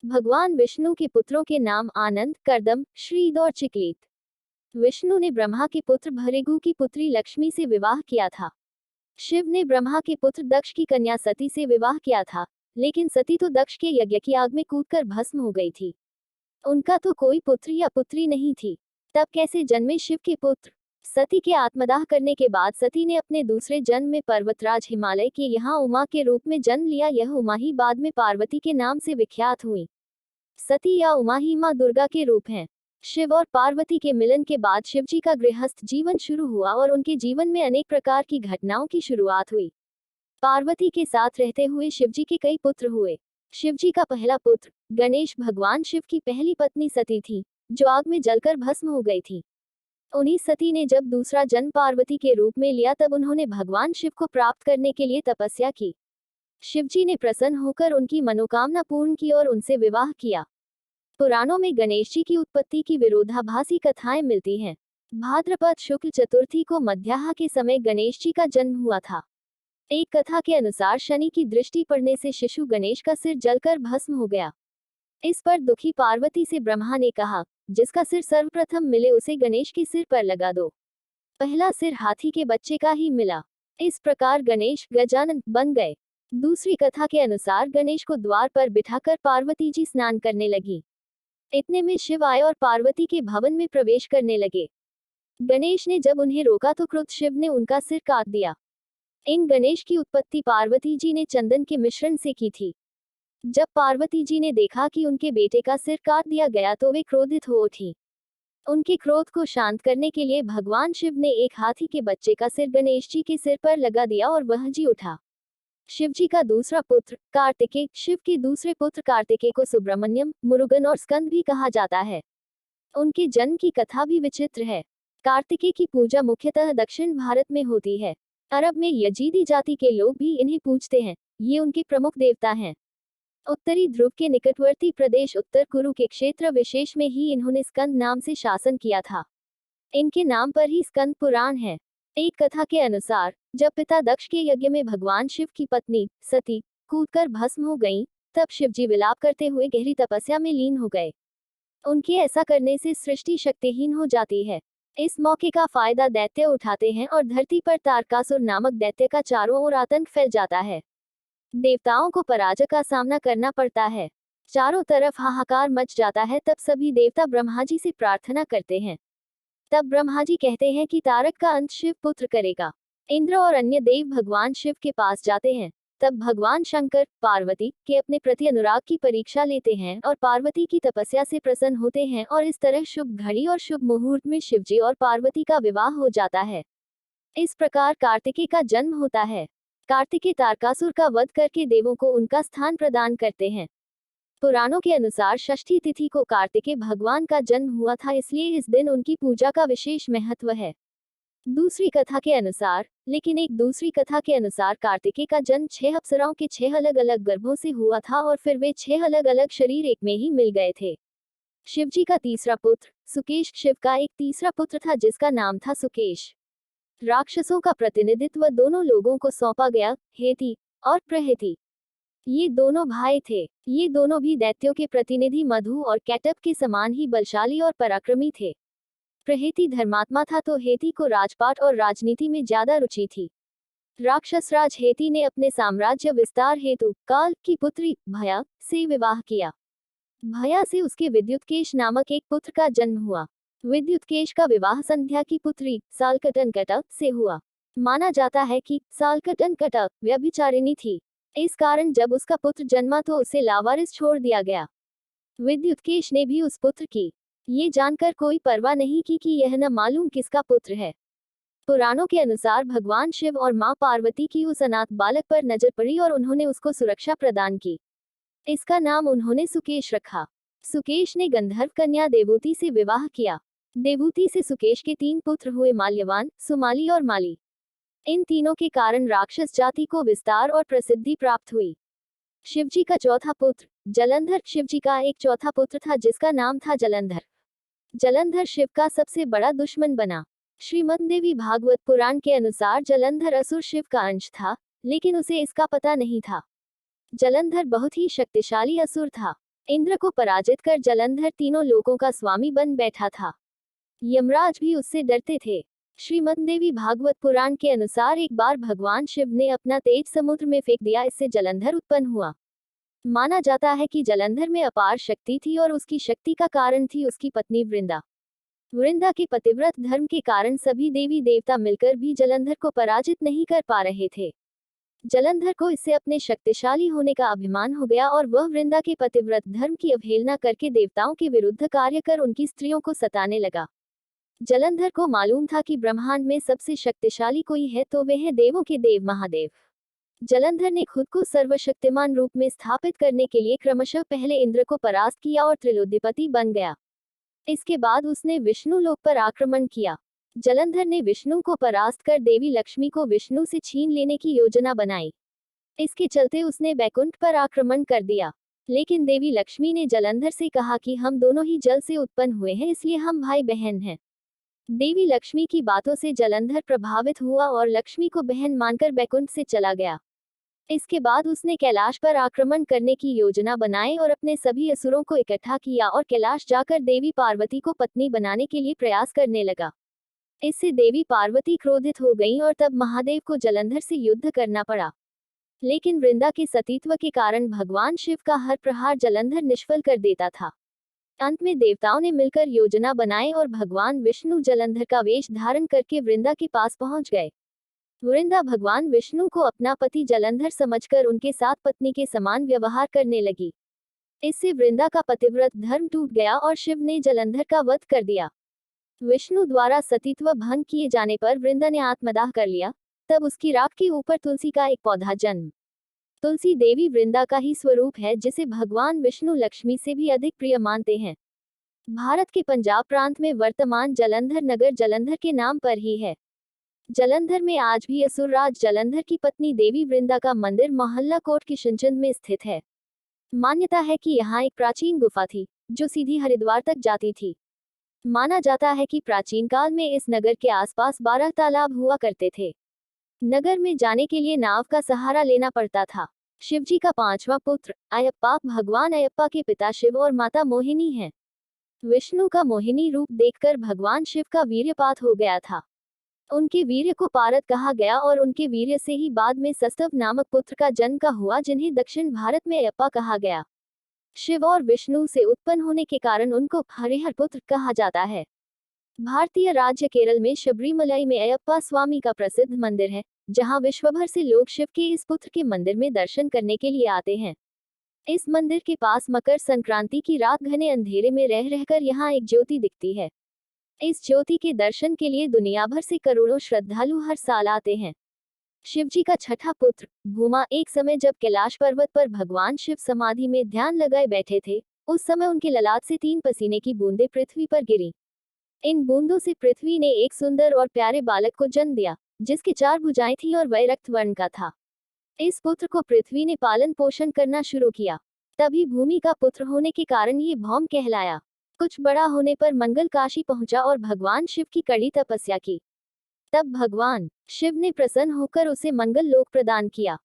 भगवान विष्णु के पुत्रों के नाम आनंद, कर्दम, श्रीद और चिक्लित। विष्णु ने ब्रह्मा के पुत्र भृगु की पुत्री लक्ष्मी से विवाह किया था। शिव ने ब्रह्मा के पुत्र दक्ष की कन्या सती से विवाह किया था, लेकिन सती तो दक्ष के यज्ञ की आग में कूदकर भस्म हो गई थी। उनका तो कोई पुत्र या पुत्री नहीं थी। तब कैसे जन्मे शिव के पुत्र? सती के आत्मदाह करने के बाद सती ने अपने दूसरे जन्म में पर्वतराज हिमालय के यहाँ उमा के रूप में जन्म लिया। यह उमा ही बाद में पार्वती के नाम से विख्यात हुई। सती या उमा ही मां दुर्गा के रूप हैं। शिव और पार्वती के मिलन के बाद शिवजी का गृहस्थ जीवन शुरू हुआ और उनके जीवन में अनेक प्रकार की घटनाओं की शुरुआत हुई। पार्वती के साथ रहते हुए शिवजी के कई पुत्र हुए। शिवजी का पहला पुत्र गणेश भगवान शिव की पहली पत्नी सती थी, जो आग में जलकर भस्म हो गई थी। उन्हीं सती ने जब दूसरा जन्म पार्वती के रूप में लिया, तब उन्होंने भगवान शिव को प्राप्त करने के लिए तपस्या की। शिवजी ने प्रसन्न होकर उनकी मनोकामना पूर्ण की और उनसे विवाह किया। पुराणों में गणेश जी की उत्पत्ति की विरोधाभासी कथाएं मिलती हैं। भाद्रपद शुक्ल चतुर्थी को मध्याह्न के समय गणेश जी का जन्म हुआ था। एक कथा के अनुसार शनि की दृष्टि पड़ने से शिशु गणेश का सिर जलकर भस्म हो गया। इस पर दुखी पार्वती से ब्रह्मा ने कहा, जिसका सिर सर्वप्रथम मिले उसे गणेश के सिर पर लगा दो। पहला सिर हाथी के बच्चे का ही मिला। इस प्रकार गणेश गजानन बन गए। दूसरी कथा के अनुसार गणेश को द्वार पर बिठाकर पार्वती जी स्नान करने लगी। इतने में शिव आए और पार्वती के भवन में प्रवेश करने लगे। गणेश ने जब उन्हें रोका तो क्रुद्ध शिव ने उनका सिर काट दिया। इन गणेश की उत्पत्ति पार्वती जी ने चंदन के मिश्रण से की थी। जब पार्वती जी ने देखा कि उनके बेटे का सिर काट दिया गया तो वे क्रोधित हो उठी। उनके क्रोध को शांत करने के लिए भगवान शिव ने एक हाथी के बच्चे का सिर गणेश जी के सिर पर लगा दिया और वह जी उठा। शिवजी का दूसरा पुत्र कार्तिकेय, शिव के दूसरे पुत्र कार्तिकेय को सुब्रमण्यम, मुरुगन और स्कंद भी कहा जाता है। उनके जन्म की कथा भी विचित्र है। कार्तिकेय की पूजा मुख्यतः दक्षिण भारत में होती है। अरब में यजीदी जाति के लोग भी इन्हें पूजते हैं। ये उनके प्रमुख देवता हैं। उत्तरी ध्रुव के निकटवर्ती प्रदेश उत्तर कुरु के क्षेत्र विशेष में ही इन्होंने स्कंद नाम से शासन किया था। इनके नाम पर ही स्कंद पुराण है। एक कथा के अनुसार जब पिता दक्ष के यज्ञ में भगवान शिव की पत्नी सती कूदकर भस्म हो गईं, तब शिवजी विलाप करते हुए गहरी तपस्या में लीन हो गए। उनके ऐसा करने से सृष्टि शक्तिहीन हो जाती है। इस मौके का फायदा दैत्य उठाते हैं और धरती पर तारकासुर नामक दैत्य का चारों ओर आतंक फैल जाता है। देवताओं को पराजय का सामना करना पड़ता है। चारों तरफ हाहाकार मच जाता है। तब सभी देवता ब्रह्मा जी से प्रार्थना करते हैं। तब ब्रह्मा जी कहते हैं कि तारक का अंत शिव पुत्र करेगा। इंद्र और अन्य देव भगवान शिव के पास जाते हैं। तब भगवान शंकर पार्वती के अपने प्रति अनुराग की परीक्षा लेते हैं और पार्वती की तपस्या से प्रसन्न होते हैं और इस तरह शुभ घड़ी और शुभ मुहूर्त में शिवजी और पार्वती का विवाह हो जाता है। इस प्रकार कार्तिकेय का जन्म होता है। कार्तिकेय तारकासुर का वध करके देवों को उनका स्थान प्रदान करते हैं। पुराणों के अनुसार षष्ठी तिथि को कार्तिकेय भगवान का जन्म हुआ था, इसलिए इस दिन उनकी पूजा का विशेष महत्व है। दूसरी कथा के अनुसार कार्तिकेय का जन्म 6 अप्सराओं के 6 अलग अलग गर्भों से हुआ था और फिर वे 6 अलग अलग शरीर एक में ही मिल गए थे। शिवजी का तीसरा पुत्र सुकेश, शिव का एक तीसरा पुत्र था जिसका नाम था सुकेश। राक्षसों का प्रतिनिधित्व दोनों लोगों को सौंपा गया, हेति और प्रहेति। ये दोनों भाई थे। ये दोनों भी दैत्यों के प्रतिनिधि मधु और कैटब के समान ही बलशाली और पराक्रमी थे। प्रहेति धर्मात्मा था तो हेति को राजपाट और राजनीति में ज्यादा रुचि थी। राक्षस राज हेति ने अपने साम्राज्य विस्तार हेतु काल की पुत्री भया से विवाह किया। भया से उसके विद्युतकेश नामक एक पुत्र का जन्म हुआ। विद्युतकेश का विवाह संध्या की पुत्री सालकटनकटा से हुआ। माना जाता है कि सालकटनकटा व्यभिचारिणी थी। इस कारण जब उसका पुत्र जन्मा तो उसे लावारिस छोड़ दिया गया। विद्युतकेश ने भी उस पुत्र की ये जानकर कोई परवाह नहीं की कि यह न मालूम किसका पुत्र है। पुराणों के अनुसार भगवान शिव और मां पार्वती की उस अनाथ बालक पर नजर पड़ी और उन्होंने उसको सुरक्षा प्रदान की। इसका नाम उन्होंने सुकेश रखा। सुकेश ने गंधर्व कन्या देवूति से विवाह किया। देवूति से सुकेश के 3 पुत्र हुए, माल्यवान, सुमाली और माली। इन तीनों के कारण राक्षस जाति को विस्तार और प्रसिद्धि प्राप्त हुई। शिवजी का चौथा पुत्र जलंधर, शिवजी का एक चौथा पुत्र था जिसका नाम था जलंधर। जलंधर शिव का सबसे बड़ा दुश्मन बना। श्रीमद्देवी भागवत पुराण के अनुसार जलंधर असुर शिव का अंश था, लेकिन उसे इसका पता नहीं था। जलंधर बहुत ही शक्तिशाली असुर था। इंद्र को पराजित कर जलंधर तीनों लोकों का स्वामी बन बैठा था। यमराज भी उससे डरते थे। श्रीमद् देवी भागवत पुराण के अनुसार एक बार भगवान शिव ने अपना तेज समुद्र में फेंक दिया, इससे जलंधर उत्पन्न हुआ। माना जाता है कि जलंधर में अपार शक्ति थी और उसकी शक्ति का कारण थी उसकी पत्नी वृंदा। वृंदा के पतिव्रत धर्म के कारण सभी देवी देवता मिलकर भी जलंधर को पराजित नहीं कर पा रहे थे। जलंधर को इससे अपने शक्तिशाली होने का अभिमान हो गया और वह वृंदा के पतिव्रत धर्म की अवहेलना करके देवताओं के विरुद्ध कार्य कर उनकी स्त्रियों को सताने लगा। जलंधर को मालूम था कि ब्रह्मांड में सबसे शक्तिशाली कोई है तो वे हैं देवों के देव महादेव। जलंधर ने खुद को सर्वशक्तिमान रूप में स्थापित करने के लिए क्रमशः पहले इंद्र को परास्त किया और त्रिलोद्यपति बन गया। इसके बाद उसने विष्णु लोक पर आक्रमण किया। जलंधर ने विष्णु को परास्त कर देवी लक्ष्मी को विष्णु से छीन लेने की योजना बनाई। इसके चलते उसने बैकुंठ पर आक्रमण कर दिया। लेकिन देवी लक्ष्मी ने जलंधर से कहा कि हम दोनों ही जल से उत्पन्न हुए हैं, इसलिए हम भाई बहन हैं। देवी लक्ष्मी की बातों से जलंधर प्रभावित हुआ और लक्ष्मी को बहन मानकर बैकुंठ से चला गया। इसके बाद उसने कैलाश पर आक्रमण करने की योजना बनाई और अपने सभी असुरों को इकट्ठा किया और कैलाश जाकर देवी पार्वती को पत्नी बनाने के लिए प्रयास करने लगा। इससे देवी पार्वती क्रोधित हो गईं और तब महादेव को जलंधर से युद्ध करना पड़ा। लेकिन वृंदा के सतीत्व के कारण भगवान शिव का हर प्रहार जलंधर निष्फल कर देता था। अंत में देवताओं ने मिलकर योजना बनाई और भगवान विष्णु जलंधर का वेश धारण करके वृंदा के पास पहुंच गए। वृंदा भगवान विष्णु को अपना पति जलंधर समझकर उनके साथ पत्नी के समान व्यवहार करने लगी। इससे वृंदा का पतिव्रत धर्म टूट गया और शिव ने जलंधर का वध कर दिया। विष्णु द्वारा सतीत्व भंग किए जाने पर वृंदा ने आत्मदाह कर लिया। तब उसकी राख के ऊपर तुलसी का एक पौधा जन्म। तुलसी देवी वृंदा का ही स्वरूप है, जिसे भगवान विष्णु लक्ष्मी से भी अधिक प्रिय मानते हैं। भारत के पंजाब प्रांत में वर्तमान जलंधर नगर जलंधर के नाम पर ही है। जलंधर में आज भी असुरराज जलंधर की पत्नी देवी वृंदा का मंदिर मोहल्ला कोट किशनचंद में स्थित है। मान्यता है कि यहाँ एक प्राचीन गुफा थी जो सीधी हरिद्वार तक जाती थी। माना जाता है कि प्राचीन काल में इस नगर के आसपास 12 तालाब हुआ करते थे। नगर में जाने के लिए नाव का सहारा लेना पड़ता था। शिवजी का 5वां पुत्र अयप्पा भगवान अयप्पा के पिता शिव और माता मोहिनी हैं। विष्णु का मोहिनी रूप देखकर भगवान शिव का वीर्यपात हो गया था। उनके वीर्य को पारद कहा गया और उनके वीर्य से ही बाद में सस्तव नामक पुत्र का जन्म का हुआ, जिन्हें दक्षिण भारत में अयप्पा कहा गया। शिव और विष्णु से उत्पन्न होने के कारण उनको हरिहर पुत्र कहा जाता है। भारतीय राज्य केरल में शबरीमलाई में अयप्पा स्वामी का प्रसिद्ध मंदिर है, जहां विश्वभर से लोग शिव के इस पुत्र के मंदिर में दर्शन करने के लिए आते हैं। इस मंदिर के पास मकर संक्रांति की रात घने अंधेरे में रह रहकर यहाँ एक ज्योति दिखती है। इस ज्योति के दर्शन के लिए दुनिया भर से करोड़ों श्रद्धालु हर साल आते हैं। शिवजी का छठा पुत्र भूमा एक समय जब कैलाश पर्वत पर भगवान शिव समाधि में ध्यान लगाए बैठे थे, उस समय उनके ललाट से 3 पसीने की बूंदें पृथ्वी पर गिरी। इन बूंदों से पृथ्वी ने एक सुंदर और प्यारे बालक को जन्म दिया, जिसके 4 भुजाएं थीं और वह रक्त वर्ण का था। इस पुत्र को पृथ्वी ने पालन पोषण करना शुरू किया। तभी भूमि का पुत्र होने के कारण ये भौम कहलाया। कुछ बड़ा होने पर मंगल काशी पहुंचा और भगवान शिव की कड़ी तपस्या की। तब भगवान शिव ने प्रसन्न होकर उसे मंगल लोक प्रदान किया।